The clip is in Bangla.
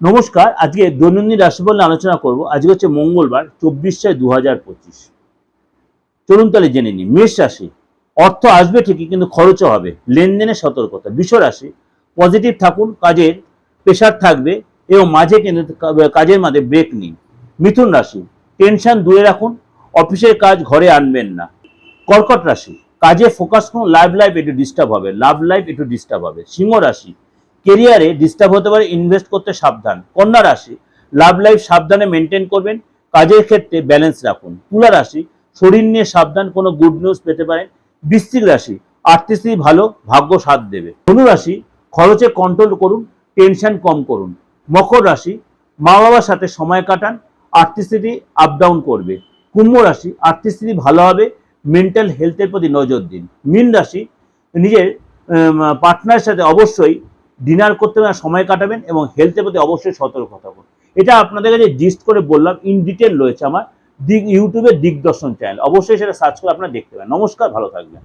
নমস্কার। আজকে দৈনন্দিন রাশিফল নিয়ে আলোচনা করব। আজকে হচ্ছে মঙ্গলবার 24/6/2025। চলুন তাহলে জেনে নিই। মেষ রাশি, অর্থ আসবে ঠিকই কিন্তু খরচও হবে, লেনদেনে সতর্কতা। বৃষ রাশি, পজিটিভ থাকুন, কাজের প্রেশার থাকবে এবং মাঝে কিন্তু কাজের মাঝে ব্রেক নিন। মিথুন রাশি, টেনশন দূরে রাখুন, অফিসের কাজ ঘরে আনবেন না। কর্কট রাশি, কাজে ফোকাস করুন, লাইফ একটু ডিস্টার্ব হবে, লাভ লাইফ একটু ডিস্টার্ব হবে। সিংহ রাশি, কেরিয়ারে ডিস্টার্ব হতে পারে, ইনভেস্ট করতে সাবধান। কন্যা রাশি, লাভ লাইফ সাবধানে মেনটেন করবেন, কাজের ক্ষেত্রে ব্যালেন্স রাখুন। তুলা রাশি, শরীর নিয়ে সাবধান, কোনো গুড নিউজ পেতে পারেন। বৃশ্চিক রাশি, আর্থিক স্থিতি ভালো, ভাগ্য সাথ দেবে। ধনু রাশি, খরচে কন্ট্রোল করুন, টেনশন কম করুন। মকর রাশি, মা বাবার সাথে সময় কাটান, আর্থিক স্থিতি আপ ডাউন করবে। কুম্ভ রাশি, আর্থিক স্থিতি ভালো হবে, মেন্টাল হেলথের প্রতি নজর দিন। মীন রাশি, নিজের পার্টনারের সাথে অবশ্যই ডিনার করতে সময় কাটাবেন এবং হেলথের প্রতি অবশ্যই সতর্ক থাকুন। এটা আপনাদের কাছে জিস্ট করে বললাম, ইন ডিটেল রয়েছে আমার ইউটিউবের দিগদর্শন চ্যানেল, অবশ্যই সেটা সার্চ করে আপনারা দেখতে পারেন। নমস্কার, ভালো থাকবেন।